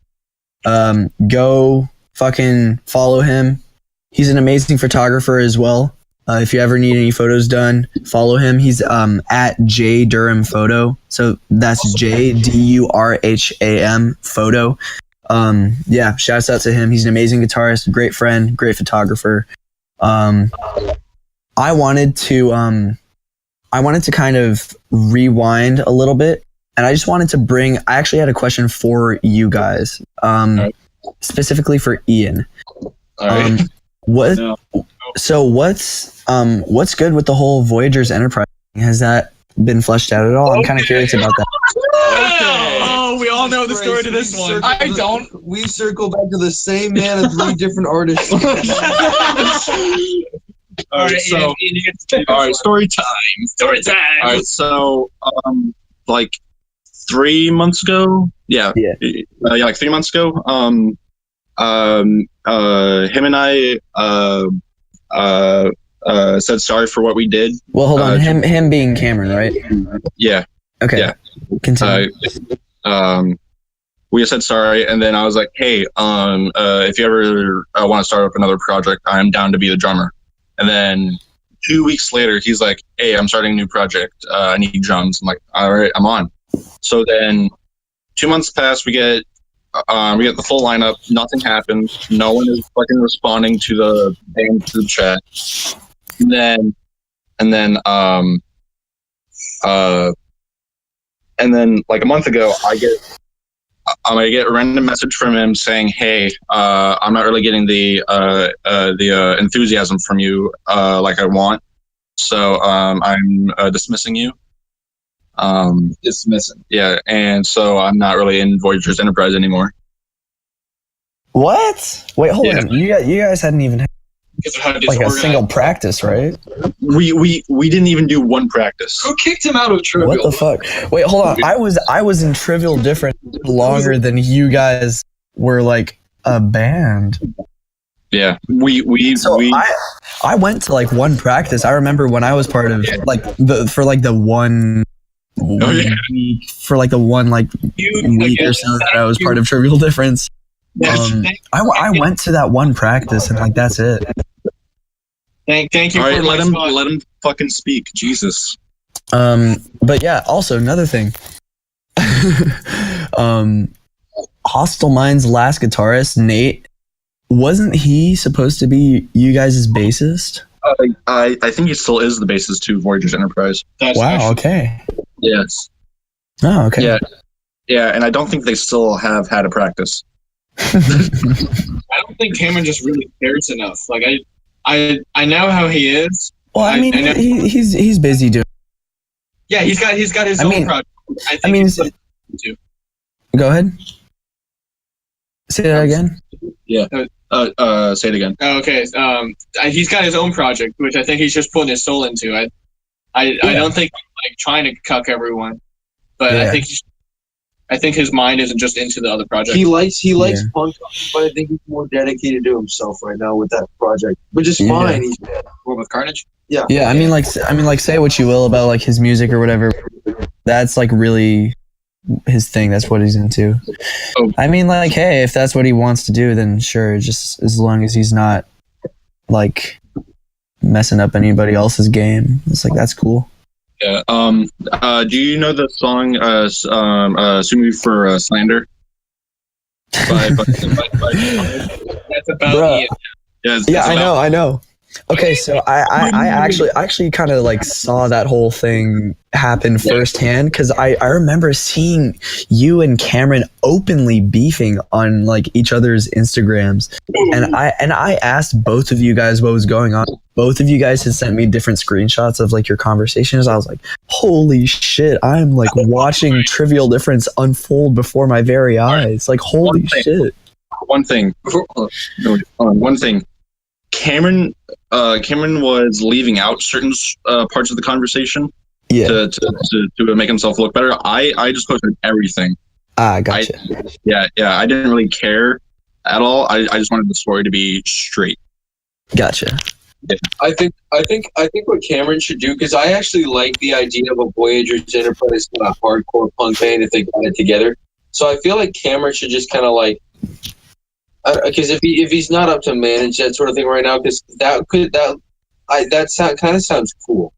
Go fucking follow him. He's an amazing photographer as well. If you ever need any photos done, follow him. He's at J Durham Photo. So that's JDURHAM Photo. Yeah, shouts out to him. He's an amazing guitarist, great friend, great photographer. I wanted to kind of rewind a little bit and I just wanted to bring. I actually had a question for you guys, specifically for Ian. All right. What? No. So what's good with the whole Voyager's Enterprise? Has that been fleshed out at all? I'm kind of curious about that. Oh, we all know the story to this one. I don't. We circle back to the same man of 3 different artists. All right, so all right, story time. story time. All right, so like 3 months ago, like 3 months ago, him and I said sorry for what we did. Well, hold on. Him being Cameron, right? Yeah. Okay. Yeah. Continue. We said sorry, and then I was like, hey, if you ever want to start up another project, I'm down to be the drummer. And then 2 weeks later, he's like, hey, I'm starting a new project. I need drums. I'm like, all right, I'm on. So then 2 months pass, we get the full lineup. Nothing happens. No one is fucking responding to the band group chat. And then like a month ago, I get a random message from him saying, "Hey, I'm not really getting the enthusiasm from you like I want, so I'm dismissing you." Dismissing. Yeah, and so I'm not really in Voyager's Enterprise anymore. What? Wait, hold on. You guys hadn't even had like a single practice, right? We didn't even do one practice. Who kicked him out of Trivial? What the fuck? Wait, hold on. I was in Trivial Different longer than you guys were like a band. Yeah, I went to like one practice. I remember when I was part of like the one week or so that I was part of Trivial Difference. I went to that one practice and like that's it. Thank you. All right, for let him spot. let him fucking speak. Jesus. But yeah, also another thing. Hostile Minds' last guitarist, Nate, wasn't he supposed to be you guys' bassist? I think he still is the bassist to Voyager's Enterprise. That's Wow, actually- okay. Yes. Oh, okay. Yeah, and I don't think they still have had a practice. I don't think Cameron just really cares enough. Like I know how he is. Well, I mean, I know- he's busy doing. Yeah, he's got his I own mean- project. I mean, he's too. Go ahead. Say that again. Say it again. Okay. He's got his own project, which I think he's just putting his soul into. I don't think he's like trying to cuck everyone, but Yeah. I think his mind isn't just into the other project. He likes Yeah. punk, but I think he's more dedicated to himself right now with that project, which is Yeah. fine. He's World with Carnage. Yeah, I mean, like, say what you will about like his music or whatever. That's like really his thing. That's what he's into. Oh. I mean, like, hey, if that's what he wants to do, then sure. Just as long as he's not like messing up anybody else's game, it's like that's cool. Yeah. Do you know the song "Sue Me for Slander"? By That's about Bruh. Ian. yeah, I know. Okay, so I actually kind of like saw that whole thing happen firsthand because I remember seeing you and Cameron openly beefing on like each other's Instagrams, and I asked both of you guys what was going on. Both of you guys had sent me different screenshots of like your conversations. I was like, holy shit, I'm like watching Trivial Difference unfold before my very eyes. Like, holy shit. One thing. Cameron was leaving out certain parts of the conversation Yeah. to make himself look better. I just posted everything. Gotcha. Yeah. I didn't really care at all. I just wanted the story to be straight. Gotcha. I think what Cameron should do, because I actually like the idea of a Voyager's Enterprise kind of hardcore punk band if they got it together. So I feel like Cameron should just kind of like, because if he's not up to manage that sort of thing right now, because that kind of sounds cool.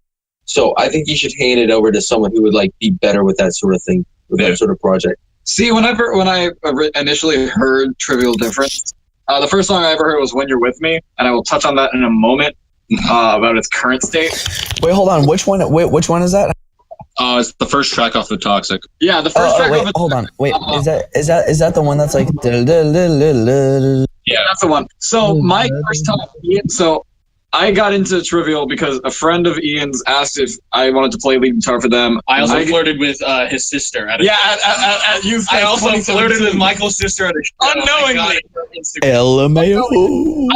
So I think you should hand it over to someone who would like be better with that sort of thing, with that sort of project. See, when I initially heard Trivial Difference, the first song I ever heard was "When You're With Me," and I will touch on that in a moment about its current state. Wait, hold on. Which one is that? It's the first track off of Toxic. Yeah, the first track wait, of it. hold on. Wait, is that the one that's like? Yeah, that's the one. So my first time, so I got into Trivial because a friend of Ian's asked if I wanted to play lead guitar for them. I also flirted with his sister at a at youth. I also flirted with Michael's sister at a show. Unknowingly. LMAO.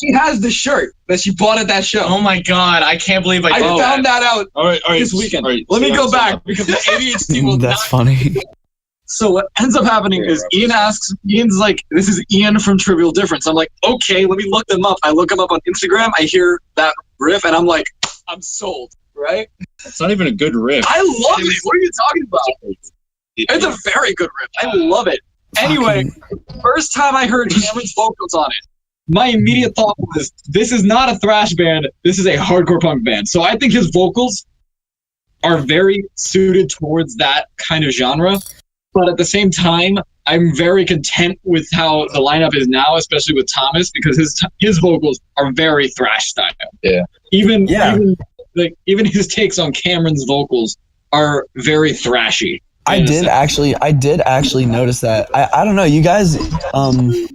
She has the shirt that she bought at that show. Oh my god, I can't believe I found that out All right. this weekend. All right, Let me so go that's- back because the ADHD will That's not. funny. So what ends up happening is Ian's like, this is Ian from Trivial Difference. I'm like, okay, let me look them up. I look them up on Instagram. I hear that riff and I'm like, I'm sold, right? It's not even a good riff. I love it. What are you talking about? It's a very good riff. I love it. Anyway, first time I heard Cameron's vocals on it, my immediate thought was, this is not a thrash band. This is a hardcore punk band. So I think his vocals are very suited towards that kind of genre. But at the same time, I'm very content with how the lineup is now, especially with Thomas, because his vocals are very thrash style. Yeah. Even his takes on Cameron's vocals are very thrashy. I did actually notice that. I don't know, you guys. I'm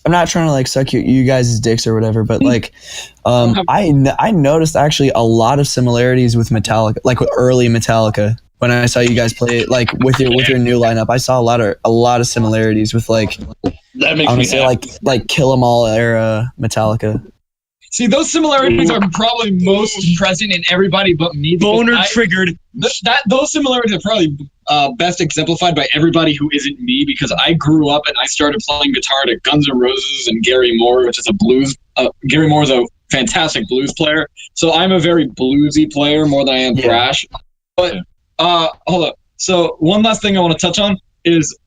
not trying to like suck you guys' dicks or whatever, but like, I noticed actually a lot of similarities with Metallica, like with early Metallica. When I saw you guys play it, like with your new lineup, I saw a lot of similarities with like, That makes I me would say like Kill 'Em All era Metallica. See, those similarities are probably most present in everybody but me. triggered. Those similarities are probably best exemplified by everybody who isn't me, because I grew up and I started playing guitar to Guns N' Roses and Gary Moore, which is a blues. Gary Moore is a fantastic blues player, so I'm a very bluesy player more than I am thrash. But hold up. So one last thing I want to touch on is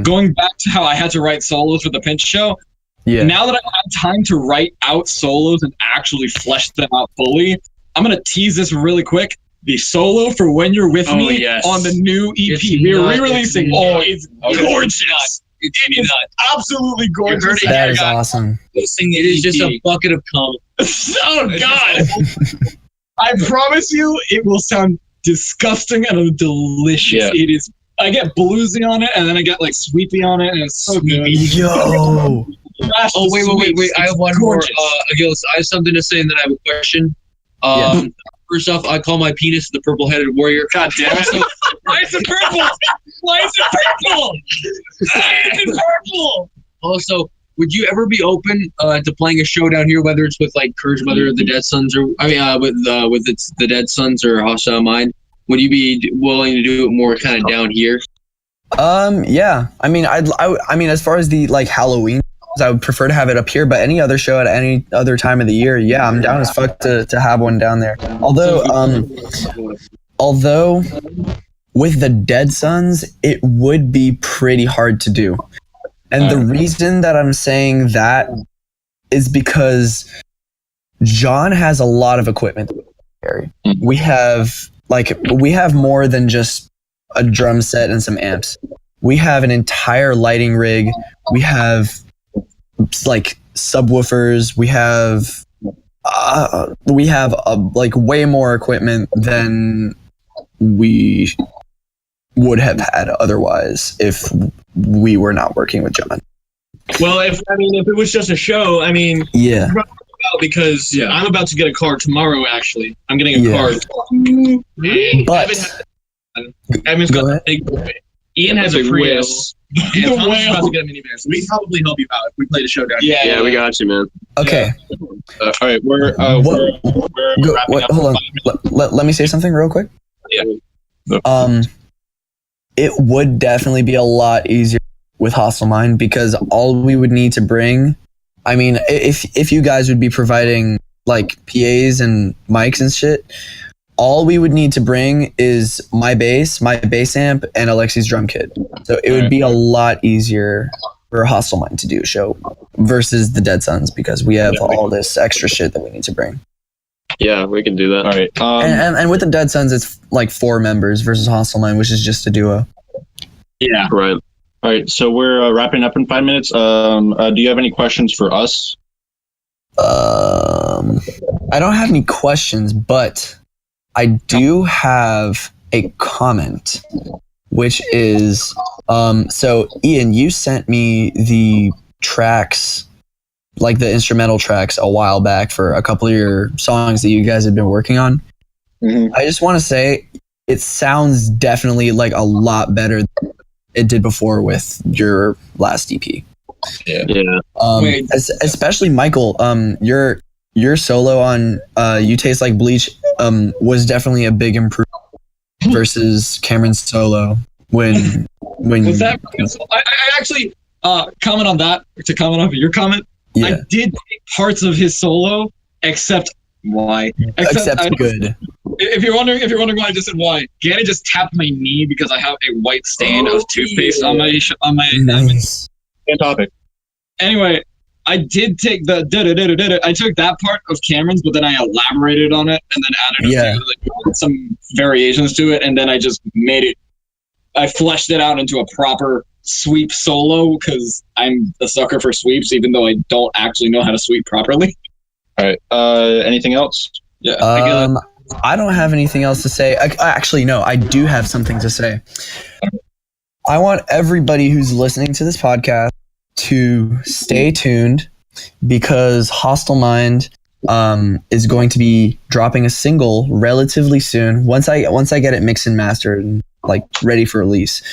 going back to how I had to write solos for the Pinch Show. Yeah. Now that I have time to write out solos and actually flesh them out fully, I'm going to tease this really quick. The solo for When You're With Me on the new EP. We're re-releasing. It's gorgeous. It is absolutely gorgeous. That is awesome. It is just a bucket of cum. Oh, God. I promise you, it will sound disgusting and delicious. Yeah. It is. I get bluesy on it, and then I get like sweepy on it, and it's so good. Yo. Oh, wait. I have one Gorgeous. more. Agilis, I have something to say, and then I have a question. First off, I call my penis the purple-headed warrior. God damn it. Why is it purple? Why is it purple? Why is it purple? Also, would you ever be open to playing a show down here, whether it's with like Courage Mother of the Dead Sons, or with the Dead Sons or Hostile Mind? Would you be willing to do it more kind of down here? Yeah. I mean, I mean, as far as the like Halloween, I would prefer to have it up here. But any other show at any other time of the year, yeah, I'm down as fuck to have one down there. Although with the Dead Sons, it would be pretty hard to do. And the reason that I'm saying that is because John has a lot of equipment to carry. We have more than just a drum set and some amps. We have an entire lighting rig. We have like subwoofers. We have like way more equipment than we would have had otherwise if we were not working with John. Well, if it was just a show, Yeah. because I'm about to get a car tomorrow. Actually, I'm getting a car. But Evan's Go got ahead. the big boy. Ian has a Prius. And Thomas is about to get a minivan. So we can probably help you out if we played a show down here. Yeah, we got you, man. okay, All right, we're What- wrapping up. hold on. Let me say something real quick. Yeah. It would definitely be a lot easier with Hostile Mind because all we would need to bring, I mean, if you guys would be providing like PAs and mics and shit, all we would need to bring is my bass amp, and Alexi's drum kit. So it would be a lot easier for Hostile Mind to do a show versus the Dead Sons because we have all this extra shit that we need to bring. Yeah, we can do that. All right. And with the Dead Sons, it's like 4 members versus Hostile Mind, which is just a duo. Yeah. Right. All right. So we're wrapping up in 5 minutes. Do you have any questions for us? I don't have any questions, but I do have a comment, which is so Ian, you sent me the tracks, like the instrumental tracks, a while back for a couple of your songs that you guys have been working on. Mhm. I just want to say it sounds definitely like a lot better than it did before with your last EP. Yeah. Wait. Especially Michael, your solo on You Taste Like Bleach was definitely a big improvement versus Cameron's solo when Was that? I actually comment on that to comment on your comment. yeah, I did take parts of his solo, except why? except I- good. If you're wondering why I just said why, Ganny just tapped my knee because I have a white stain of toothpaste on my Nice. Same topic. Anyway, I did take the I took that part of Cameron's, but then I elaborated on it and then added Yeah. some variations to it, and then I just made it. I fleshed it out into a proper sweep solo because I'm a sucker for sweeps, even though I don't actually know how to sweep properly. All right. Anything else? Yeah. I don't have anything else to say. Actually, no, I do have something to say. I want everybody who's listening to this podcast to stay tuned because Hostile Mind is going to be dropping a single relatively soon. Once I get it mixed and mastered and like ready for release,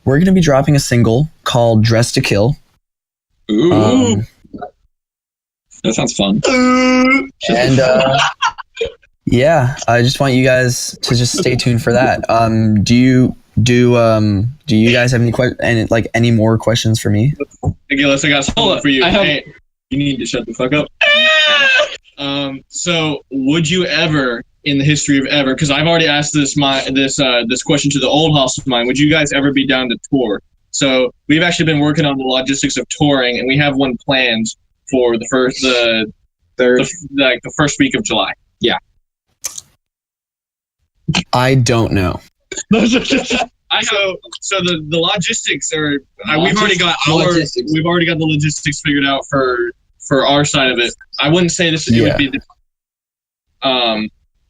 we're going to be dropping a single called Dress to Kill. Ooh, that sounds fun. And yeah, I just want you guys to just stay tuned for that. Do you guys have any more questions for me? Gillis, I got something for you. Hey, You need to shut the fuck up. So would you ever, in the history of ever, because I've already asked this question to the old Hostile Mind, would you guys ever be down to tour? So we've actually been working on the logistics of touring, and we have one planned for the first week of July. I don't know. So the logistics are we've already got the logistics figured out for our side of it. I wouldn't say it would be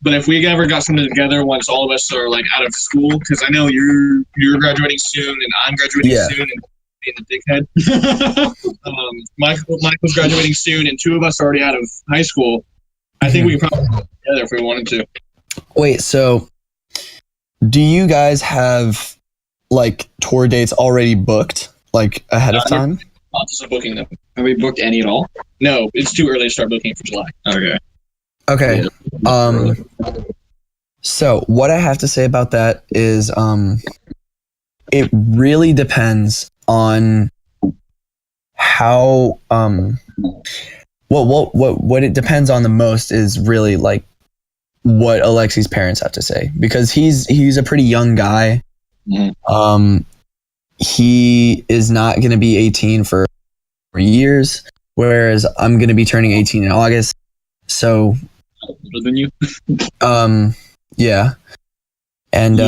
but if we ever got something together once all of us are like out of school, because I know you're graduating soon and I'm graduating soon and being the dickhead. Michael's graduating soon and two of us are already out of high school. I think we could probably get together if we wanted to. Wait, so do you guys have like tour dates already booked, like ahead of time? Process of booking them. Have we booked any at all? No, it's too early to start booking for July. Okay. Okay. So what I have to say about that is it really depends on how what it depends on the most is really like what Alexi's parents have to say, because he's a pretty young guy. Mhm. He is not going to be 18 for years, whereas I'm going to be turning 18 in August. So Older than you? yeah. And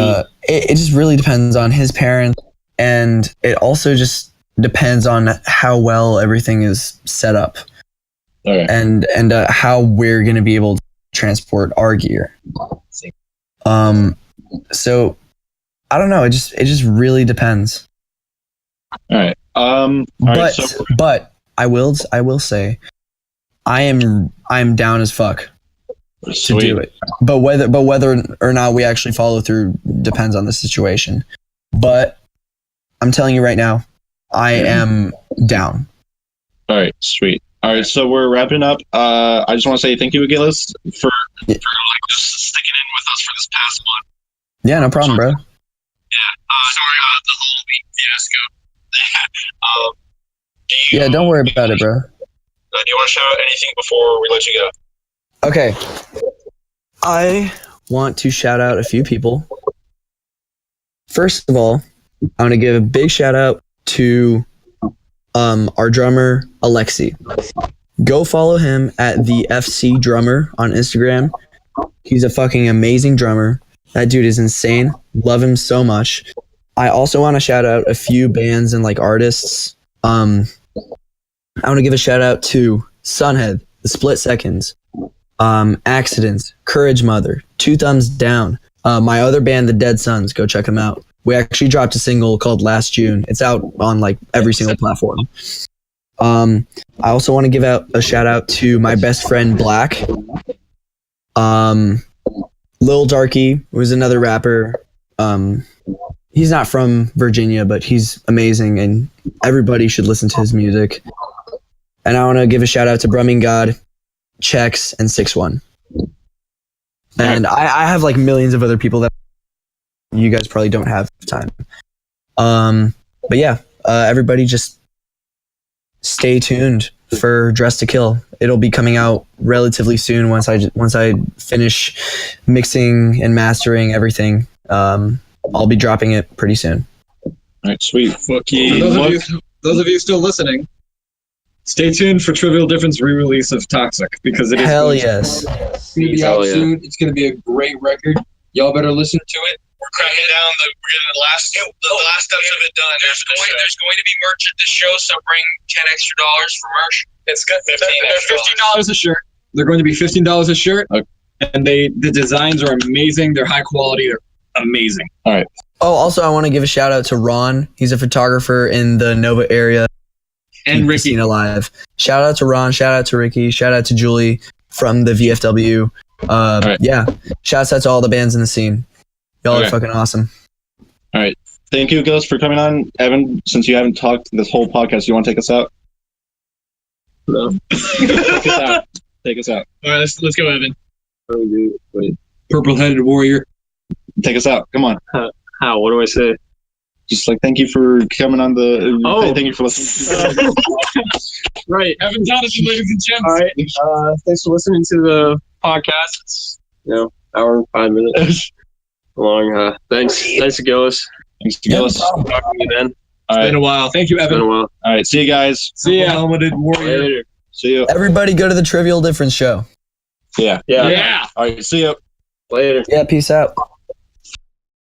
it just really depends on his parents, and it also just depends on how well everything is set up. Okay. And how we're going to be able to transport our gear. So I don't know, it just really depends. All right. But I will say I am down as fuck to do it. But whether or not we actually follow through depends on the situation. But I'm telling you right now, I am down. All right, sweet. All right, so we're wrapping up. I just want to say thank you, Gillis, for like just sticking in with us for this past month. Yeah, no problem, bro. Sorry, the whole week fiasco. Yeah, don't worry about it, bro. Do you want to shout out anything before we let you go? Okay. I want to shout out a few people. First of all, I want to give a big shout out to our drummer, Alexi. Go follow him at the FC Drummer on Instagram. He's a fucking amazing drummer. That dude is insane. Love him so much. I also want to shout out a few bands and like artists. I want to give a shout out to Sunhead, The Split Seconds, Accidents, Courage Mother, Two Thumbs Down, My other band, the Dead Sons, go check them out. We actually dropped a single called Last June. It's out on like every single platform. I also want to give out a shout out to my best friend Black. Lil Darky was another rapper. He's not from Virginia, but he's amazing, and everybody should listen to his music. And I want to give a shout out to Brumming God, Chex, and 6-1. And I have like millions of other people that you guys probably don't have time. But yeah, everybody just stay tuned for Dress to Kill. It'll be coming out relatively soon once I finish mixing and mastering everything. I'll be dropping it pretty soon. All right, sweet. For those of you still listening, stay tuned for Trivial Difference re-release of Toxic, because it is Hell yes. It's gonna be out soon. It's gonna be a great record. Y'all better listen to it. We're cracking down. We're getting the last steps of it done. There's going to be merch at the show, so bring $10 extra for merch. It's good. $15 a shirt. They're going to be $15 a shirt, and the designs are amazing. They're high quality. They're amazing. All right. Oh, also I want to give a shout out to Ron. He's a photographer in the Nova area. And Ricky. Alive. Shout out to Ron. Shout out to Ricky. Shout out to Julie from the VFW. Right. Yeah. Shouts out to all the bands in the scene. Y'all are fucking awesome. All right. Thank you, Ghost, for coming on. Evan, since you haven't talked this whole podcast, you want to take us out? No. Take us out. All right, let's go, Evan. Purple-headed warrior. Take us out. Come on. How? What do I say? Just like, thank you for coming on the. Thank you for listening. Right. Evan Jonathan, ladies and gents. All right. Thanks for listening to the podcast. It's, hour and 5 minutes long. Thanks to Gillis. Thanks to Gillis. Talking to you then. All right. Been a while. Thank you, It's Evan. been a while. All right. See you guys. See ya, helmeted warrior. Later. See you. Everybody go to the Trivial Difference show. Yeah. Yeah. All right. See you. Later. Yeah, peace out.